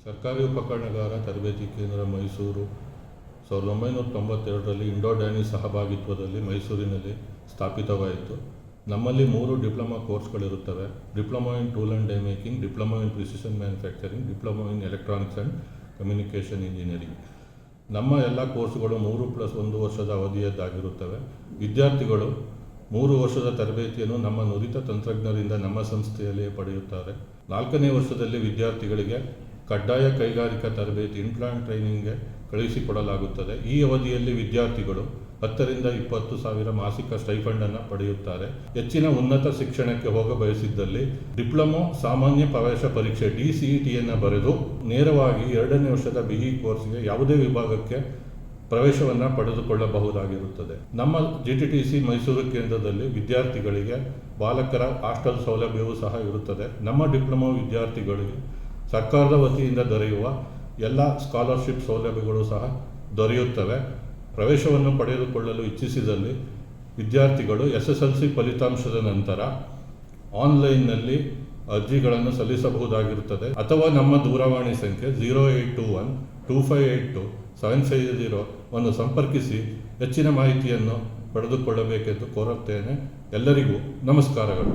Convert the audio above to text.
ಸರ್ಕಾರಿ ಉಪಕರಣಗಾರ ತರಬೇತಿ ಕೇಂದ್ರ ಮೈಸೂರು 1992ರಲ್ಲಿ ಇಂಡೋ-ಡ್ಯಾನಿ ಸಹಭಾಗಿತ್ವದಲ್ಲಿ ಮೈಸೂರಿನಲ್ಲಿ ಸ್ಥಾಪಿತವಾಯಿತು. ನಮ್ಮಲ್ಲಿ 3 ಡಿಪ್ಲೊಮಾ ಕೋರ್ಸ್ಗಳಿರುತ್ತವೆ. Diploma in tool and die making, diploma in precision manufacturing, diploma in electronics and communication engineering. ನಮ್ಮ ಎಲ್ಲ ಕೋರ್ಸ್ಗಳು 3+1 ವರ್ಷದ ಅವಧಿಯದ್ದಾಗಿರುತ್ತವೆ. ವಿದ್ಯಾರ್ಥಿಗಳು 3 ವರ್ಷದ ತರಬೇತಿಯನ್ನು ನಮ್ಮ ನುರಿತ ತಂತ್ರಜ್ಞರಿಂದ ನಮ್ಮ ಸಂಸ್ಥೆಯಲ್ಲಿಯೇ ಪಡೆಯುತ್ತಾರೆ. 4ನೇ ವರ್ಷದಲ್ಲಿ ವಿದ್ಯಾರ್ಥಿಗಳಿಗೆ ಕಡ್ಡಾಯ ಕೈಗಾರಿಕಾ ತರಬೇತಿ ಇನ್ಪ್ಲಾಂಟ್ ಟ್ರೈನಿಂಗ್ಗೆ ಕಳುಹಿಸಿಕೊಡಲಾಗುತ್ತದೆ. ಈ ಅವಧಿಯಲ್ಲಿ ವಿದ್ಯಾರ್ಥಿಗಳು 10 ರಿಂದ 20 ಸಾವಿರ ಮಾಸಿಕ ಸ್ಟೈಫಂಡನ್ನು ಪಡೆಯುತ್ತಾರೆ. ಹೆಚ್ಚಿನ ಉನ್ನತ ಶಿಕ್ಷಣಕ್ಕೆ ಹೋಗ ಬಯಸಿದ್ದಲ್ಲಿ ಡಿಪ್ಲೊಮೊ ಸಾಮಾನ್ಯ ಪ್ರವೇಶ ಪರೀಕ್ಷೆ DCETಯನ್ನು ಬರೆದು ನೇರವಾಗಿ 2ನೇ ವರ್ಷದ BE ಕೋರ್ಸ್ಗೆ ಯಾವುದೇ ವಿಭಾಗಕ್ಕೆ ಪ್ರವೇಶವನ್ನು ಪಡೆದುಕೊಳ್ಳಬಹುದಾಗಿರುತ್ತದೆ. ನಮ್ಮ GTTC ಮೈಸೂರು ಕೇಂದ್ರದಲ್ಲಿ ವಿದ್ಯಾರ್ಥಿಗಳಿಗೆ ಬಾಲಕರ ಹಾಸ್ಟೆಲ್ ಸೌಲಭ್ಯವೂ ಸಹ ಇರುತ್ತದೆ. ನಮ್ಮ ಡಿಪ್ಲೊಮೊ ವಿದ್ಯಾರ್ಥಿಗಳಿಗೆ ಸರ್ಕಾರದ ವತಿಯಿಂದ ದೊರೆಯುವ ಎಲ್ಲ ಸ್ಕಾಲರ್ಶಿಪ್ ಸೌಲಭ್ಯಗಳು ಸಹ ದೊರೆಯುತ್ತವೆ. ಪ್ರವೇಶವನ್ನು ಪಡೆದುಕೊಳ್ಳಲು ಇಚ್ಛಿಸಿದಲ್ಲಿ ವಿದ್ಯಾರ್ಥಿಗಳು SSLC ಫಲಿತಾಂಶದ ನಂತರ ಆನ್ಲೈನ್ನಲ್ಲಿ ಅರ್ಜಿಗಳನ್ನು ಸಲ್ಲಿಸಬಹುದಾಗಿರುತ್ತದೆ ಅಥವಾ ನಮ್ಮ ದೂರವಾಣಿ ಸಂಖ್ಯೆ 0821-2582-750 ಅನ್ನು ಸಂಪರ್ಕಿಸಿ ಹೆಚ್ಚಿನ ಮಾಹಿತಿಯನ್ನು ಪಡೆದುಕೊಳ್ಳಬೇಕೆಂದು ಕೋರುತ್ತೇನೆ. ಎಲ್ಲರಿಗೂ ನಮಸ್ಕಾರಗಳು.